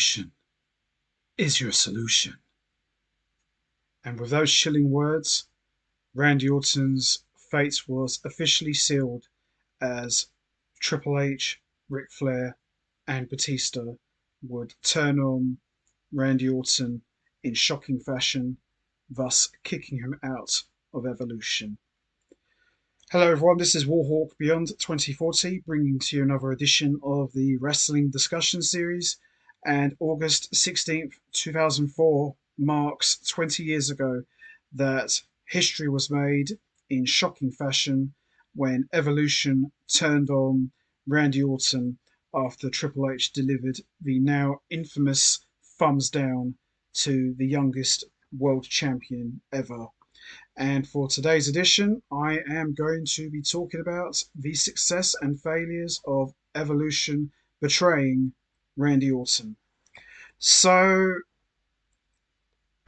Evolution is your solution. And with those chilling words, Randy Orton's fate was officially sealed as Triple H, Ric Flair, and Batista would turn on Randy Orton in shocking fashion, thus kicking him out of Evolution. Hello everyone, this is Warhawk Beyond 2040, bringing to you another edition of the Wrestling Discussion Series. And August 16th, 2004 marks 20 years ago that history was made in shocking fashion when Evolution turned on Randy Orton after Triple H delivered the now infamous thumbs down to the youngest world champion ever. And for today's edition, I am going to be talking about the success and failures of Evolution betraying Randy Orton. So,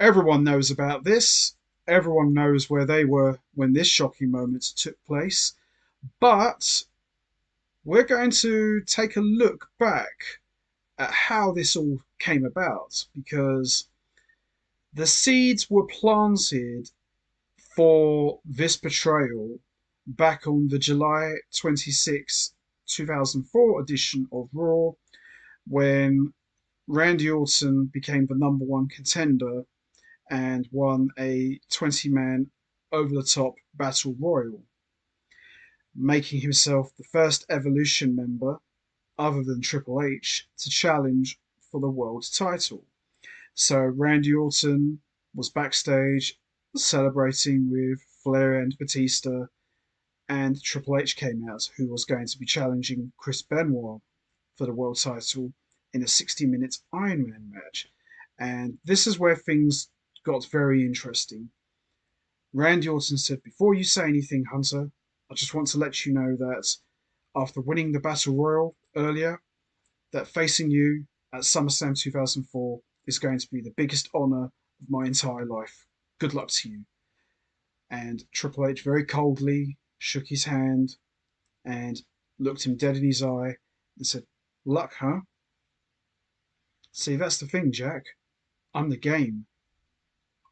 everyone knows about this. Everyone knows where they were when this shocking moment took place. But we're going to take a look back at how this all came about, because the seeds were planted for this betrayal back on the July 26, 2004 edition of Raw, when Randy Orton became the number one contender and won a 20-man over-the-top battle royal, making himself the first Evolution member, other than Triple H, to challenge for the world title. So Randy Orton was backstage celebrating with Flair and Batista, and Triple H came out, who was going to be challenging Chris Benoit for the world title in a 60-minute Iron Man match. And this is where things got very interesting. Randy Orton said, "Before you say anything, Hunter, I just want to let you know that after winning the Battle Royal earlier, that facing you at SummerSlam 2004 is going to be the biggest honor of my entire life. Good luck to you." And Triple H very coldly shook his hand and looked him dead in his eye and said, "Luck, huh? See, that's the thing, Jack. I'm the game.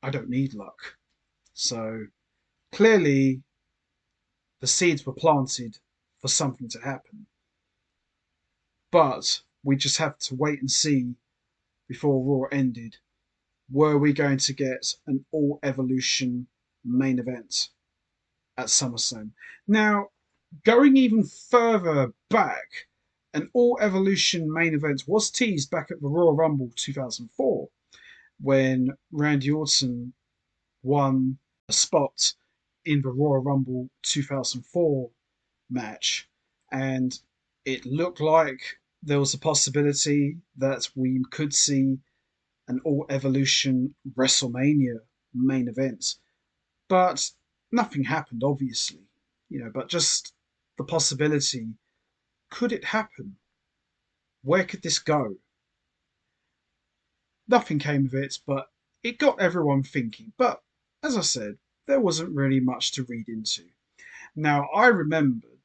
I don't need luck." So clearly the seeds were planted for something to happen. But we just have to wait and see before Raw ended. Were we going to get an all Evolution main event at SummerSlam? Now, going even further back, an all Evolution main event was teased back at the Royal Rumble 2004 when Randy Orton won a spot in the Royal Rumble 2004 match, and it looked like there was a possibility that we could see an all Evolution WrestleMania main event. But nothing happened, obviously. But just the possibility. Could it happen? Where could this go? Nothing came of it, but it got everyone thinking. But as I said, there wasn't really much to read into. Now, I remembered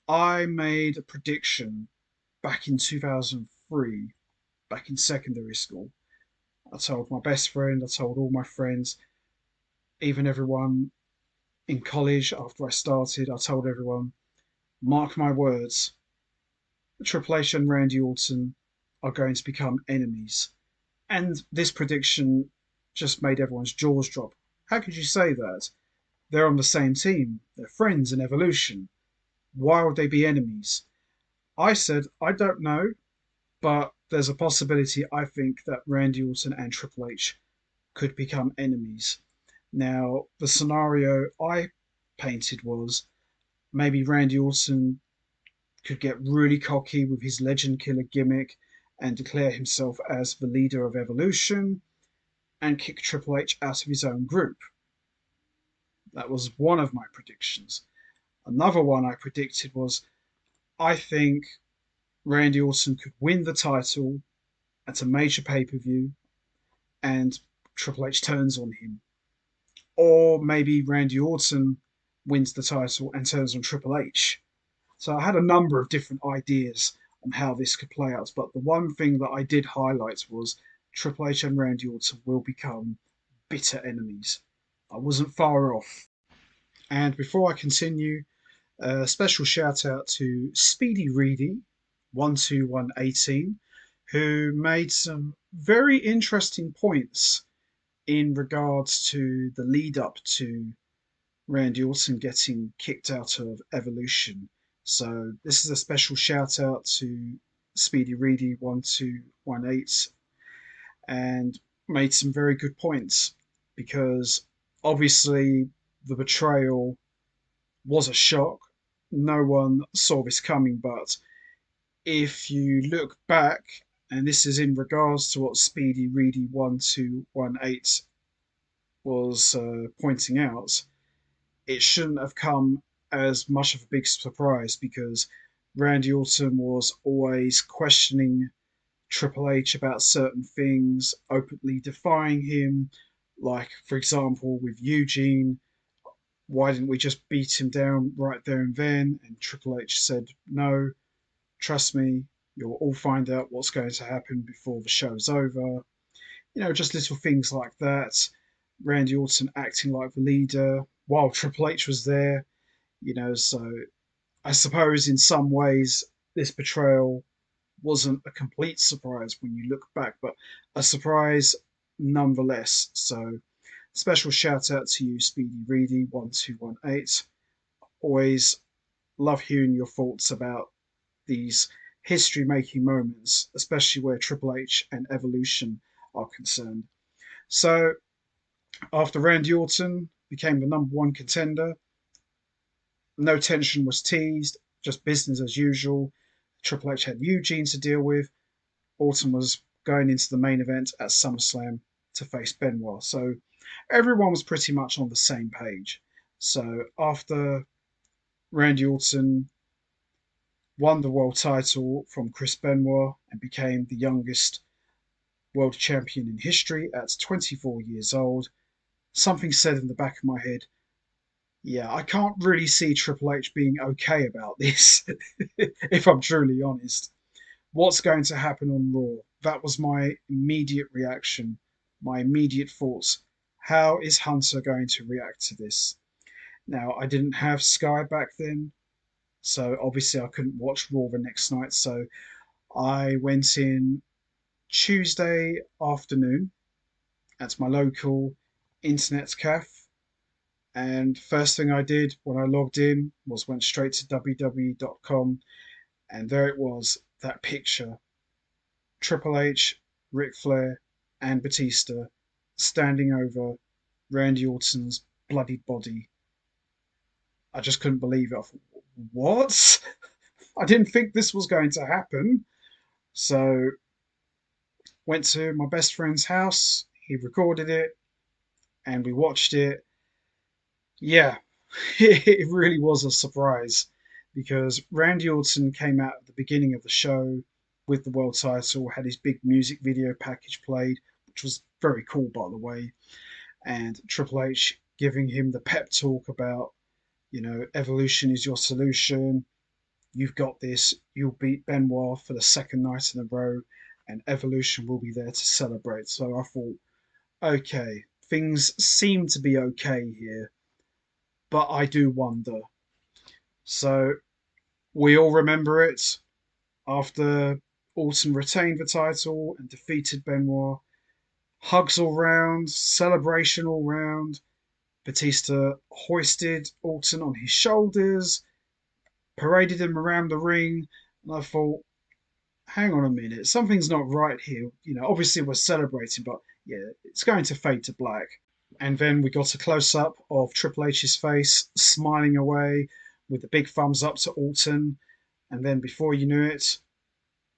I made a prediction back in 2003, back in secondary school. I told my best friend, I told all my friends, even everyone in college after I started, I told everyone, mark my words, Triple H and Randy Orton are going to become enemies. And this prediction just made everyone's jaws drop. How could you say that? They're on the same team. They're friends in Evolution. Why would they be enemies? I said, I don't know, but there's a possibility I think that Randy Orton and Triple H could become enemies. Now, the scenario I painted was maybe Randy Orton could get really cocky with his legend killer gimmick and declare himself as the leader of Evolution and kick Triple H out of his own group. That was one of my predictions. Another one I predicted was I think Randy Orton could win the title at a major pay-per-view and Triple H turns on him. Or maybe Randy Orton wins the title and turns on Triple H. So I had a number of different ideas on how this could play out. But the one thing that I did highlight was Triple H and Randy Orton will become bitter enemies. I wasn't far off. And before I continue, a special shout out to Speedy Reedy 12118, who made some very interesting points in regards to the lead up to Randy Orton getting kicked out of Evolution. So this is a special shout out to Speedy Reedy 1218, and made some very good points, because obviously the betrayal was a shock. No one saw this coming, but if you look back, and this is in regards to what Speedy Reedy 1218 was pointing out, it shouldn't have come as much of a big surprise, because Randy Orton was always questioning Triple H about certain things, openly defying him. Like, for example, with Eugene, why didn't we just beat him down right there and then? And Triple H said, no, trust me, you'll all find out what's going to happen before the show's over. Just little things like that. Randy Orton acting like the leader while Triple H was there. So I suppose in some ways this betrayal wasn't a complete surprise when you look back, but a surprise nonetheless. So special shout out to you, Speedy Reedy 1218. Always love hearing your thoughts about these history making moments, especially where Triple H and Evolution are concerned. So after Randy Orton became the number one contender, no tension was teased, just business as usual. Triple H had Eugene to deal with. Orton was going into the main event at SummerSlam to face Benoit. So everyone was pretty much on the same page. So after Randy Orton won the world title from Chris Benoit and became the youngest world champion in history at 24 years old, something said in the back of my head, yeah, I can't really see Triple H being okay about this, if I'm truly honest. What's going to happen on Raw? That was my immediate reaction, my immediate thoughts. How is Hunter going to react to this? Now, I didn't have Sky back then, so obviously I couldn't watch Raw the next night. So I went in Tuesday afternoon at my local internet cafe, and first thing I did when I logged in was went straight to www.com, and there it was, that picture. Triple H, Ric Flair, and Batista standing over Randy Orton's bloodied body. I just couldn't believe it. I thought, what? I didn't think this was going to happen. So went to my best friend's house. He recorded it, and we watched it. Yeah, it really was a surprise, because Randy Orton came out at the beginning of the show with the world title, had his big music video package played, which was very cool, by the way, and Triple H giving him the pep talk about, evolution is your solution. You've got this. You'll beat Benoit for the second night in a row, and Evolution will be there to celebrate. So I thought, okay, things seem to be okay here, but I do wonder. So we all remember it. After Orton retained the title and defeated Benoit, hugs all round, celebration all round. Batista hoisted Orton on his shoulders, paraded him around the ring, and I thought, hang on a minute, something's not right here. Obviously we're celebrating, but yeah, it's going to fade to black. And then we got a close up of Triple H's face, smiling away with the big thumbs up to Orton. And then before you knew it,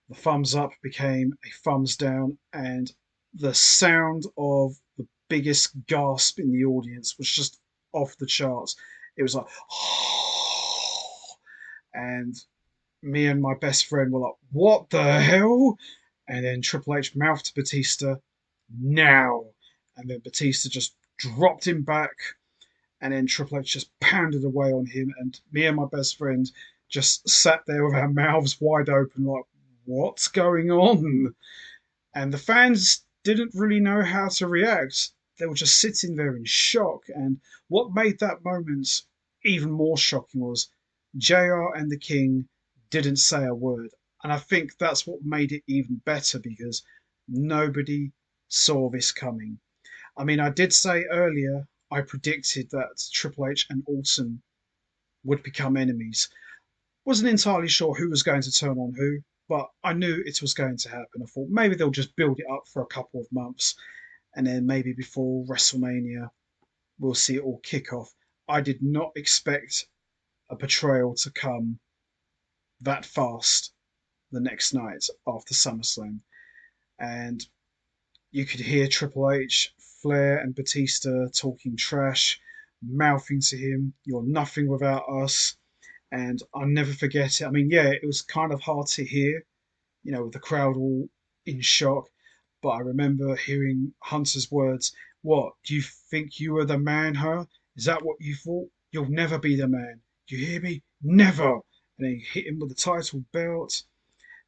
the thumbs up became a thumbs down, and the sound of the biggest gasp in the audience was just off the charts. It was like, and me and my best friend were like, what the hell? And then Triple H mouthed to Batista, now. And then Batista just dropped him back. And then Triple H just pounded away on him. And me and my best friend just sat there with our mouths wide open, like, what's going on? And the fans didn't really know how to react. They were just sitting there in shock. And what made that moment even more shocking was JR and the King didn't say a word. And I think that's what made it even better because nobody saw this coming. I mean, I did say earlier, I predicted that Triple H and Orton would become enemies. Wasn't entirely sure who was going to turn on who, but I knew it was going to happen. I thought maybe they'll just build it up for a couple of months, and then maybe before WrestleMania, we'll see it all kick off. I did not expect a betrayal to come that fast the next night after SummerSlam. And you could hear Triple H, Flair, and Batista talking trash, mouthing to him, "You're nothing without us." And I'll never forget it. I mean, yeah, it was kind of hard to hear, with the crowd all in shock. But I remember hearing Hunter's words, "What, do you think you were the man, huh? Is that what you thought? You'll never be the man. Do you hear me? Never." And he hit him with the title belt.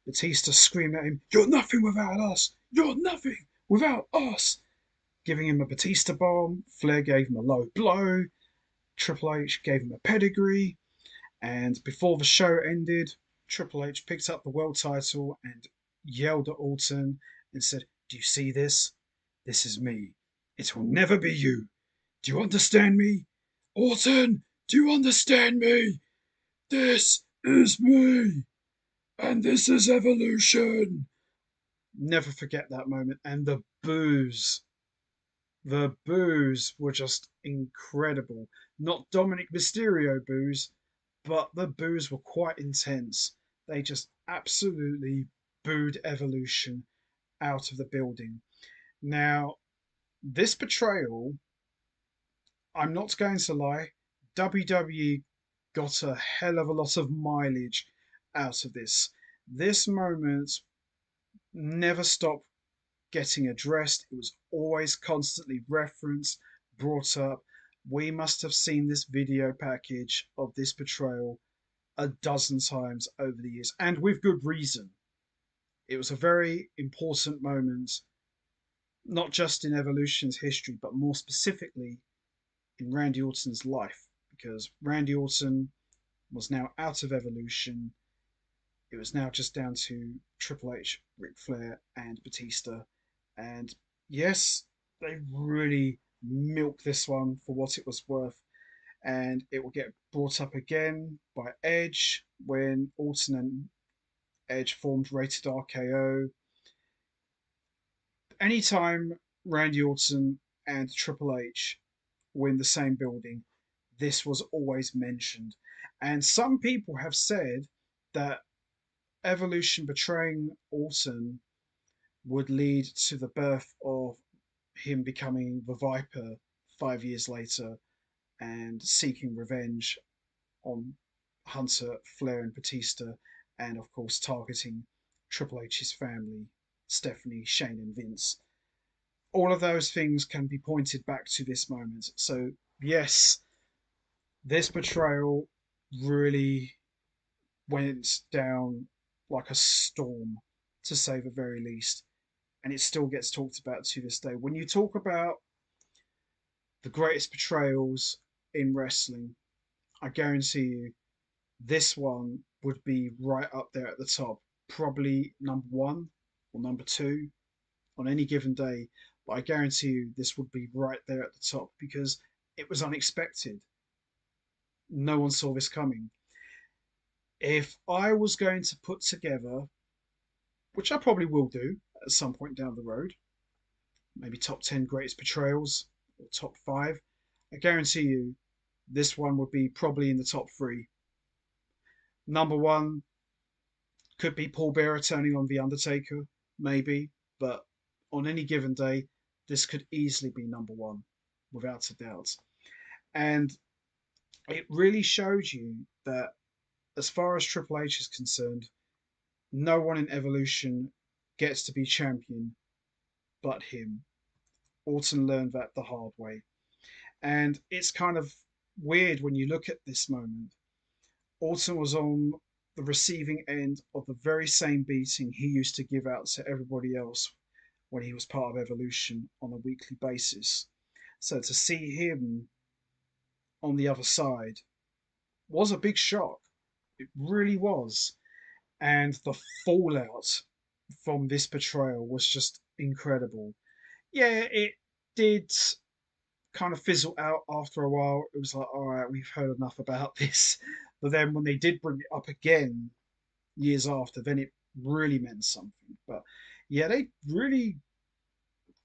Batista screamed at him, "You're nothing without us. You're nothing without us." Giving him a Batista bomb. Flair gave him a low blow. Triple H gave him a pedigree. And before the show ended, Triple H picked up the world title and yelled at Orton and said, "Do you see this? This is me. It will never be you. Do you understand me? Orton, do you understand me? This is me. And this is evolution." Never forget that moment. And the boos were just incredible. Not Dominic Mysterio boos, but the boos were quite intense. They just absolutely booed Evolution out of the building. Now, this betrayal, I'm not going to lie, WWE got a hell of a lot of mileage out of this. This moment never stopped getting addressed. It was always constantly referenced, brought up. We must have seen this video package of this betrayal a dozen times over the years, and with good reason. It was a very important moment, not just in Evolution's history, but more specifically in Randy Orton's life, because Randy Orton was now out of Evolution. It was now just down to Triple H, Ric Flair, and Batista. And yes, they really milked this one for what it was worth. And it will get brought up again by Edge when Orton and Edge formed Rated RKO. Anytime Randy Orton and Triple H were in the same building, this was always mentioned. And some people have said that Evolution betraying Orton would lead to the birth of him becoming the Viper 5 years later and seeking revenge on Hunter, Flair, and Batista, and of course targeting Triple H's family, Stephanie, Shane, and Vince. All of those things can be pointed back to this moment. So, yes, this betrayal really went down like a storm, to say the very least. And it still gets talked about to this day. When you talk about the greatest betrayals in wrestling, I guarantee you this one would be right up there at the top. Probably number one or number two on any given day. But I guarantee you this would be right there at the top because it was unexpected. No one saw this coming. If I was going to put together, which I probably will do at some point down the road, maybe top 10 greatest betrayals or top five, I guarantee you this one would be probably in the top three. Number one could be Paul Bearer turning on The Undertaker, maybe, but on any given day, this could easily be number one, without a doubt. And it really shows you that as far as Triple H is concerned, no one in Evolution gets to be champion but him. Orton learned that the hard way. And it's kind of weird when you look at this moment. Orton was on the receiving end of the very same beating he used to give out to everybody else when he was part of Evolution on a weekly basis. So to see him on the other side was a big shock. It really was. And the fallout from this betrayal was just incredible. Yeah, it did kind of fizzle out after a while. It was like, all right, we've heard enough about this. But then when they did bring it up again years after, then it really meant something. But yeah, they really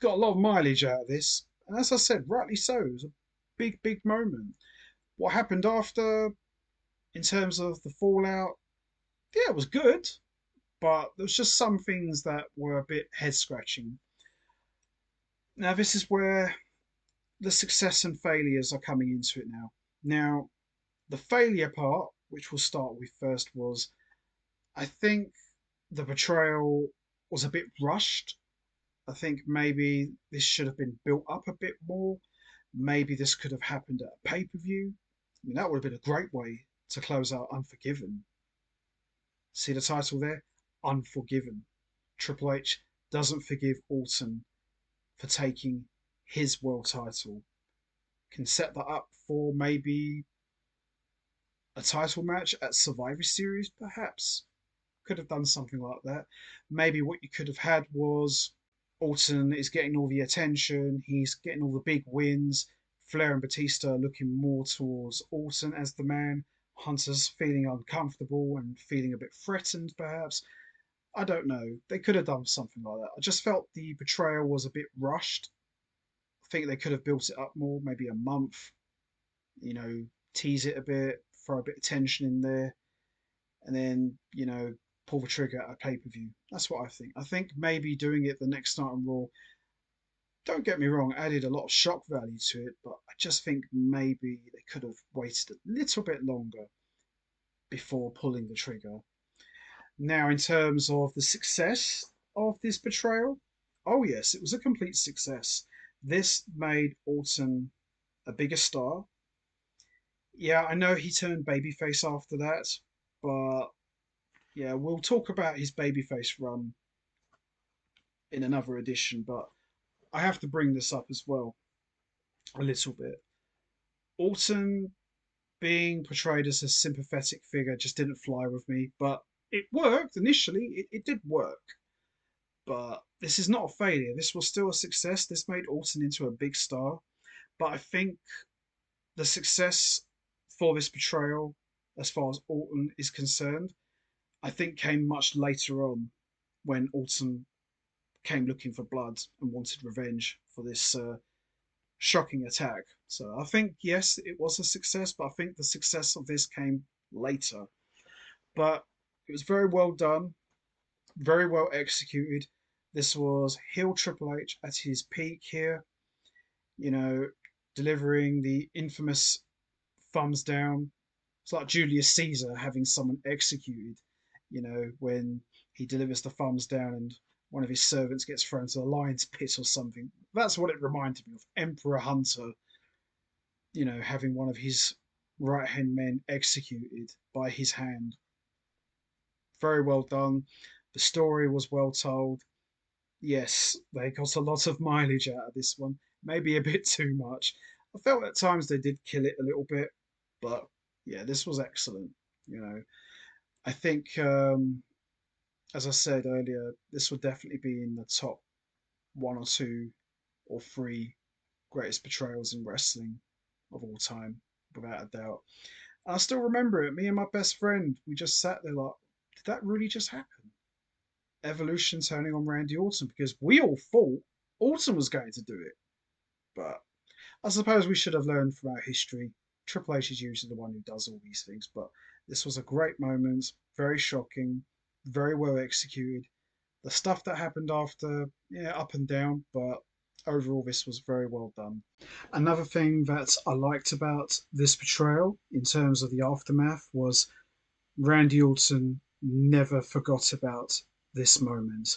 got a lot of mileage out of this. And as I said, rightly so. It was a big, big moment. What happened after, in terms of the fallout, yeah, it was good. But there was just some things that were a bit head scratching. Now, this is where the success and failures are coming into it now. Now, the failure part, which we'll start with first, was I think the betrayal was a bit rushed. I think maybe this should have been built up a bit more. Maybe this could have happened at a pay per view. I mean, that would have been a great way to close out Unforgiven. See the title there? Unforgiven. Triple H doesn't forgive Orton for taking his world title. Can set that up for maybe a title match at Survivor Series, perhaps. Could have done something like that. Maybe what you could have had was Orton is getting all the attention, he's getting all the big wins. Flair and Batista looking more towards Orton as the man. Hunter's feeling uncomfortable and feeling a bit threatened, perhaps. I don't know. They could have done something like that. I just felt the betrayal was a bit rushed. I think they could have built it up more, maybe a month, you know, tease it a bit, throw a bit of tension in there, and then, pull the trigger at a pay per view. That's what I think. I think maybe doing it the next night on Raw, don't get me wrong, added a lot of shock value to it, but I just think maybe they could have waited a little bit longer before pulling the trigger. Now, in terms of the success of this betrayal, oh yes, it was a complete success. This made Orton a bigger star. Yeah, I know he turned babyface after that, but yeah, we'll talk about his babyface run in another edition, but I have to bring this up as well a little bit. Orton being portrayed as a sympathetic figure just didn't fly with me, but it worked initially. It did work, but this is not a failure. This was still a success. This made Orton into a big star, but I think the success for this portrayal, as far as Orton is concerned, I think came much later on when Orton came looking for blood and wanted revenge for this shocking attack. So I think, yes, it was a success, but I think the success of this came later. But it was very well done, very well executed. This was heel Triple H at his peak here, you know, delivering the infamous thumbs down. It's like Julius Caesar having someone executed, when he delivers the thumbs down and one of his servants gets thrown to the lion's pit or something. That's what it reminded me of. Emperor Hunter, having one of his right hand men executed by his hand. Very well done. The story was well told. Yes, they got a lot of mileage out of this one. Maybe a bit too much. I felt at times they did kill it a little bit, but yeah, this was excellent. You know, I think, as I said earlier, this would definitely be in the top one or two or three greatest betrayals in wrestling of all time, without a doubt. And I still remember it. Me and my best friend, we just sat there like, did that really just happen? Evolution turning on Randy Orton, because we all thought Orton was going to do it. But I suppose we should have learned from our history. Triple H is usually the one who does all these things, but this was a great moment, very shocking, very well executed. The stuff that happened after, yeah, up and down, but overall, this was very well done. Another thing that I liked about this portrayal in terms of the aftermath was Randy Orton never forgot about this moment.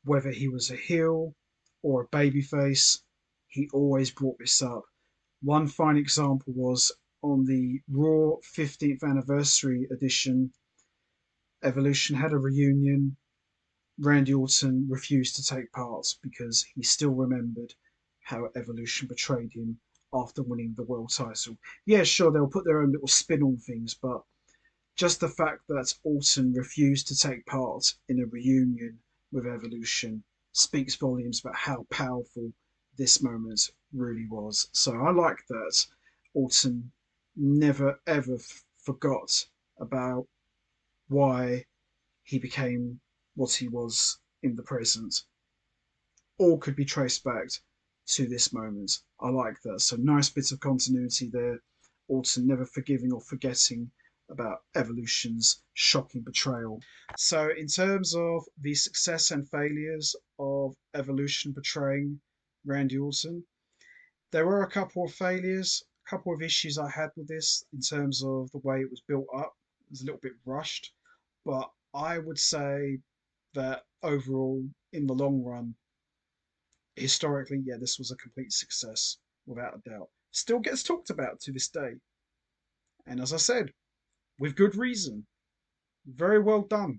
Whether he was a heel or a babyface, he always brought this up. One fine example was on the Raw 15th anniversary edition. Evolution had a reunion. Randy Orton refused to take part because he still remembered how Evolution betrayed him after winning the world title. Yeah, sure, they'll put their own little spin on things, but just the fact that Orton refused to take part in a reunion with Evolution speaks volumes about how powerful this moment really was. So I like that Orton never ever forgot about why he became what he was in the present. All could be traced back to this moment. I like that. So nice bit of continuity there. Orton never forgiving or forgetting about Evolution's shocking betrayal. So in terms of the success and failures of Evolution betraying Randy Orton, there were a couple of failures, a couple of issues I had with this in terms of the way it was built up. It was a little bit rushed, but I would say that overall, in the long run, historically, yeah, this was a complete success without a doubt. Still gets talked about to this day, and as I said, with good reason. Very well done,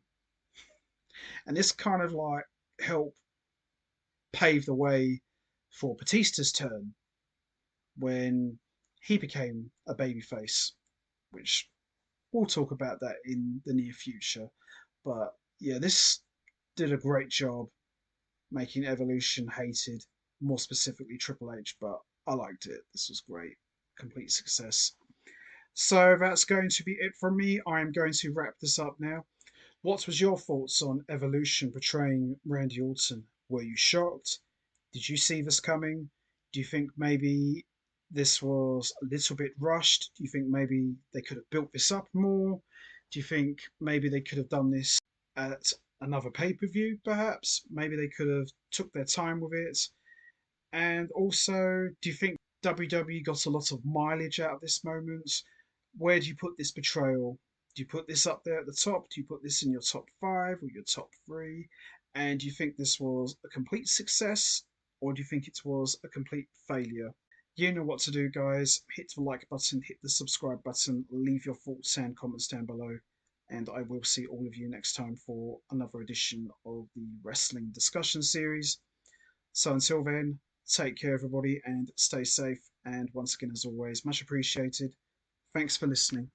and this kind of like helped pave the way for Batista's turn when he became a babyface, which we'll talk about that in the near future. But yeah, this did a great job making Evolution hated, more specifically Triple H, but I liked it. This was great. Complete success. So that's going to be it from me. I am going to wrap this up now. What was your thoughts on Evolution portraying Randy Orton? Were you shocked? Did you see this coming? Do you think maybe this was a little bit rushed? Do you think maybe they could have built this up more? Do you think maybe they could have done this at another pay-per-view, perhaps? Maybe they could have took their time with it. And also, do you think WWE got a lot of mileage out of this moment? Where do you put this betrayal? Do you put this up there at the top? Do you put this in your top five or your top three? And do you think this was a complete success or do you think it was a complete failure? You know what to do, guys. Hit the like button, hit the subscribe button, leave your thoughts and comments down below. And I will see all of you next time for another edition of the Wrestling Discussion Series. So until then, take care, everybody, and stay safe. And once again, as always, much appreciated. Thanks for listening.